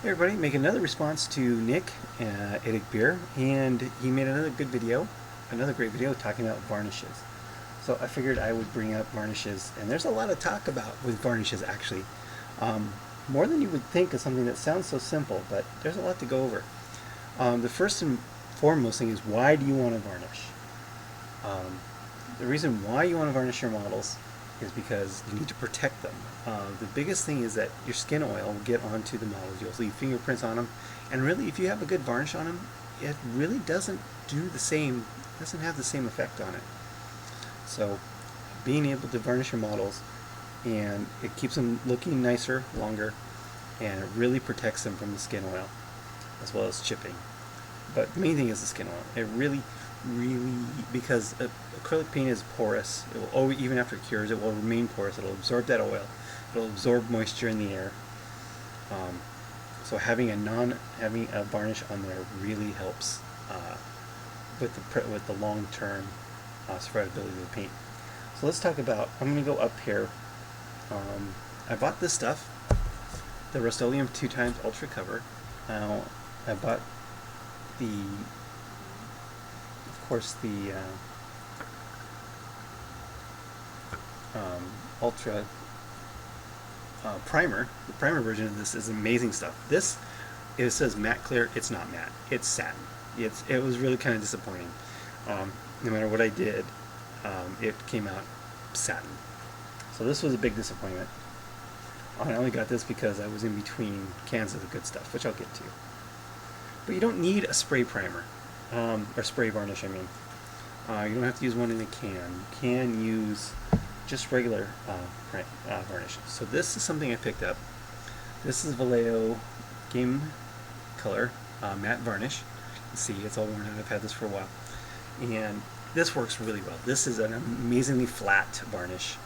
Hey everybody, make another response to Nick IDICBeer, and he made another great video talking about varnishes. So I figured I would bring up varnishes, and there's a lot of talk about with varnishes actually. More than you would think of something that sounds so simple, but there's a lot to go over. The first and foremost thing is, why do you want to varnish? The reason why you want to varnish your models is because you need to protect them. The biggest thing is that your skin oil will get onto the models. You'll leave fingerprints on them, and really, if you have a good varnish on them, it really doesn't have the same effect on it. So being able to varnish your models, and it keeps them looking nicer longer, and it really protects them from the skin oil as well as chipping. But the main thing is the skin oil. It really, because acrylic paint is porous. It will always, even after it cures, it will remain porous. It'll absorb that oil. It'll absorb moisture in the air. So having a varnish on there really helps with the long-term survivability of the paint. So let's talk about. I'm going to go up here. I bought this stuff, the Rustoleum 2x Ultra Cover. I bought of course, the Ultra Primer. The primer version of this is amazing stuff. This, it says matte clear. It's not matte. It's satin. It was really kind of disappointing. No matter what I did, it came out satin. So this was a big disappointment. I only got this because I was in between cans of the good stuff, which I'll get to. But you don't need a spray primer, or spray varnish, I mean. You don't have to use one in a can. You can use just regular varnish. So this is something I picked up. This is Vallejo Game Color matte varnish. You can see it's all worn out. I've had this for a while. And this works really well. This is an amazingly flat varnish.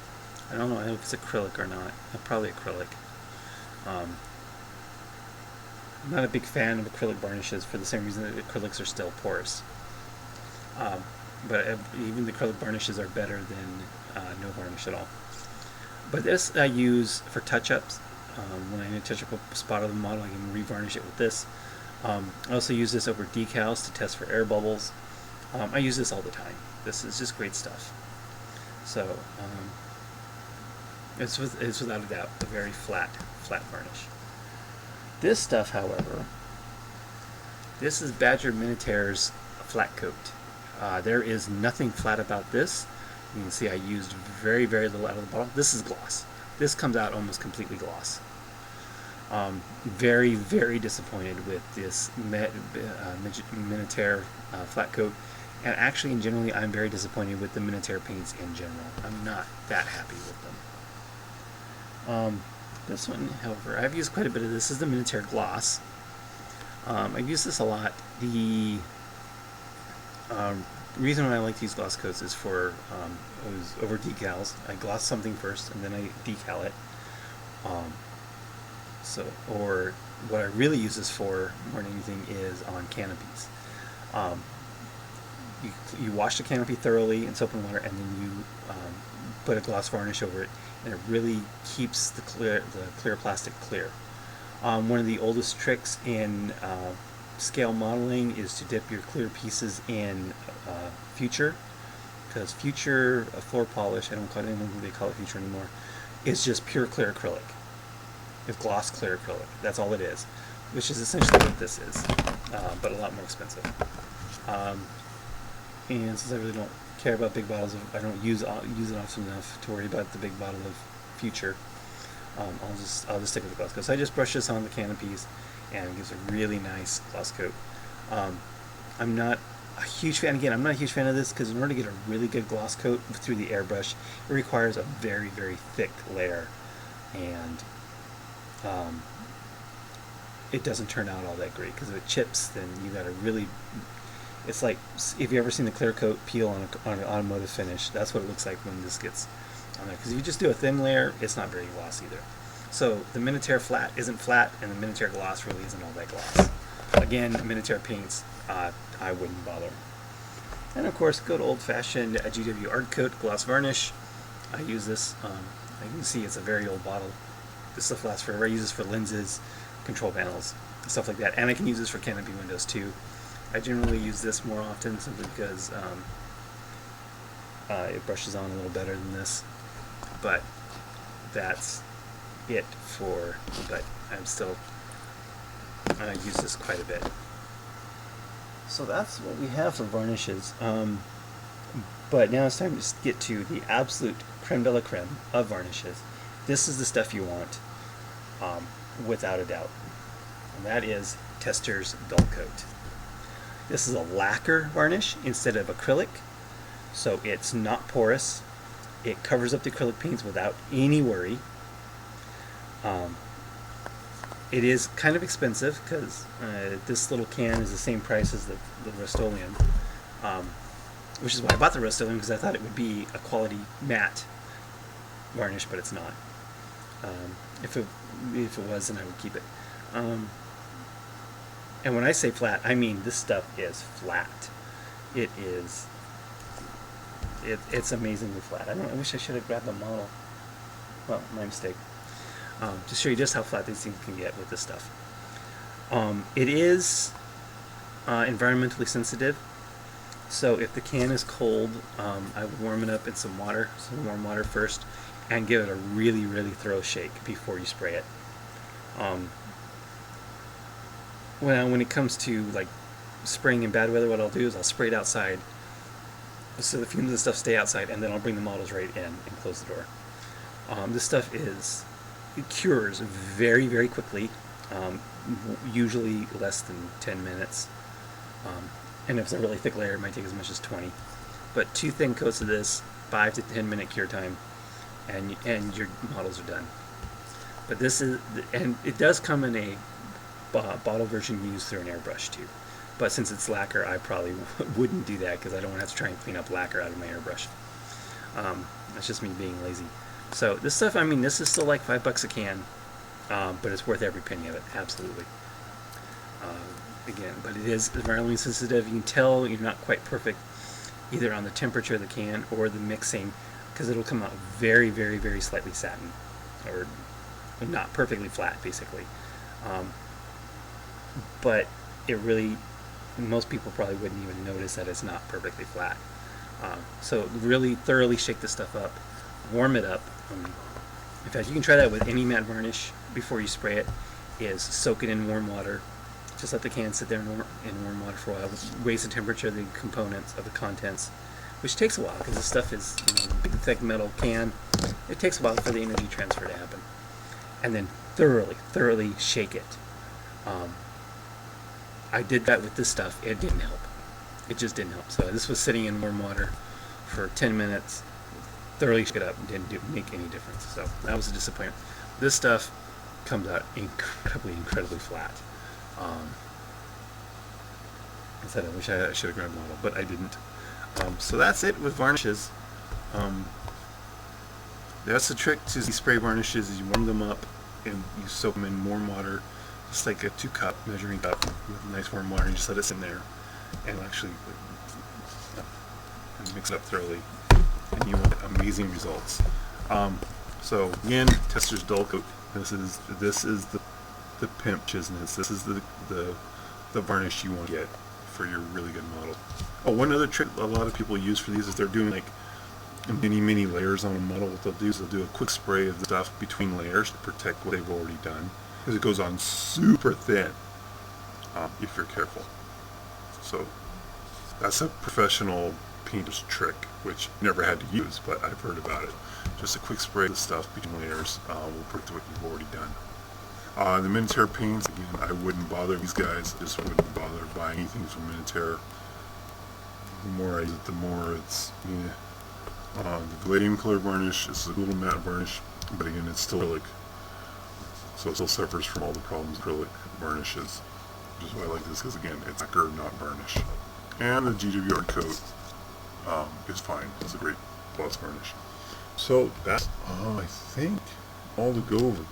I don't know if it's acrylic or not. Probably acrylic. I'm not a big fan of acrylic varnishes for the same reason that acrylics are still porous. But even the acrylic varnishes are better than no varnish at all. But this I use for touch-ups. When I need to touch up a spot of the model, I can revarnish it with this. I also use this over decals to test for air bubbles. I use this all the time. This is just great stuff. So it's without a doubt a very flat varnish. This stuff, however, this is Badger Minatare's flat coat. There is nothing flat about this. You can see I used very little out of the bottle. This is gloss. This comes out almost completely gloss. Very disappointed with this Minatare flat coat. And actually, in generally, I'm very disappointed with the Minatare paints in general. I'm not that happy with them. This one, however, I've used quite a bit of this. This is the Minatare Gloss. I've used this a lot. The reason why I like these gloss coats is for over decals. I gloss something first and then I decal it. Or what I really use this for more than anything is on canopies. You wash the canopy thoroughly in soap and water, and then you put a gloss varnish over it, and it really keeps the clear plastic clear. One of the oldest tricks in scale modeling is to dip your clear pieces in Future, because Future floor polish, I don't think they call it Future anymore, is just pure clear acrylic. It's gloss clear acrylic. That's all it is, which is essentially what this is, but a lot more expensive. And since I really don't care about big bottles I don't use it often enough to worry about the big bottle of Future, I'll just stick with the gloss coat. So I just brush this on the canopies, and it gives a really nice gloss coat. I'm not a huge fan. Again, I'm not a huge fan of this because in order to get a really good gloss coat through the airbrush, it requires a very thick layer, and it doesn't turn out all that great, because if it chips, then you got to really. It's like, if you ever seen the clear coat peel on an automotive finish, that's what it looks like when this gets on there. Because if you just do a thin layer, it's not very gloss either. So the Minatare flat isn't flat, and the Minatare gloss really isn't all that gloss. Again, Minatare paints, I wouldn't bother. And of course, good old-fashioned GW Art Coat gloss varnish. I use this. You can see it's a very old bottle. This stuff lasts forever. I use this for lenses, control panels, stuff like that. And I can use this for canopy windows too. I generally use this more often simply because it brushes on a little better than this. But that's it for, but I'm still use this quite a bit. So that's what we have for varnishes. But now it's time to get to the absolute creme de la creme of varnishes. This is the stuff you want, without a doubt. And that is Tester's Dull Coat. This is a lacquer varnish instead of acrylic, so it's not porous. It covers up the acrylic paints without any worry. It is kind of expensive because this little can is the same price as the Rustoleum, which is why I bought the Rustoleum, because I thought it would be a quality matte varnish, but it's not. If it was, then I would keep it. And when I say flat, I mean this stuff is flat. It's amazingly flat. I wish I should have grabbed the model. Well, my mistake. To show you just how flat these things can get with this stuff. It is environmentally sensitive, so if the can is cold, I would warm it up in some water, some warm water first, and give it a really, really thorough shake before you spray it. When it comes to like spraying in bad weather, what I'll do is I'll spray it outside, so the fumes and stuff stay outside, and then I'll bring the models right in and close the door. This stuff it cures very, very quickly, usually less than 10 minutes. And if it's a really thick layer, it might take as much as 20. But 2 thin coats of this, 5 to 10 minute cure time, and your models are done. But this is, and it does come in a bottle version used through an airbrush too. But since it's lacquer, I probably wouldn't do that because I don't want to have to try and clean up lacquer out of my airbrush. That's just me being lazy. So this stuff, I mean, this is still like $5 a can, but it's worth every penny of it, absolutely. Again, but it is environmentally sensitive. You can tell you're not quite perfect either on the temperature of the can or the mixing, because it'll come out very, very, very slightly satin, or not perfectly flat, basically. But it really, most people probably wouldn't even notice that it's not perfectly flat. So really thoroughly shake this stuff up, warm it up. In fact, you can try that with any matte varnish before you spray it, is soak it in warm water. Just let the can sit there in warm water for a while, raise the temperature of the components, of the contents, which takes a while because this stuff is, a big thick metal can. It takes a while for the energy transfer to happen. And then thoroughly shake it. I did that with this stuff. It didn't help. It just didn't help. So this was sitting in warm water for 10 minutes. Thoroughly shook it up. Didn't make any difference. So that was a disappointment. This stuff comes out incredibly flat. I said I wish I should have grabbed a model, but I didn't. So that's it with varnishes. That's the trick to these spray varnishes: is you warm them up and you soak them in warm water, just like a 2-cup measuring cup with nice warm water, and just let it sit in there and actually mix it up thoroughly, and you will get amazing results. So again, Tester's Dull Coat. This is the pimp business. This is the varnish you want to get for your really good model. Oh, one other trick a lot of people use for these is they're doing like mini layers on a model. What they'll do is they'll do a quick spray of the stuff between layers to protect what they've already done, because it goes on super thin if you're careful. So that's a professional painter's trick, which I never had to use, but I've heard about it. Just a quick spray of the stuff between layers will protect what you've already done. The Minatare paints, again, I wouldn't bother these guys. I just wouldn't bother buying anything from Minatare. The more I use it, the more it's, the Vallejo color varnish is a little matte varnish, but again, it's still acrylic. So it still suffers from all the problems acrylic varnishes. Which is why I like this, because again, it's lacquer, not varnish. And the GWR coat is fine. It's a great gloss varnish. So that's, I think, all to go over.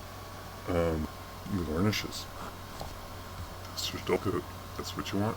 The varnishes. Tester's Dull Coat. That's what you want.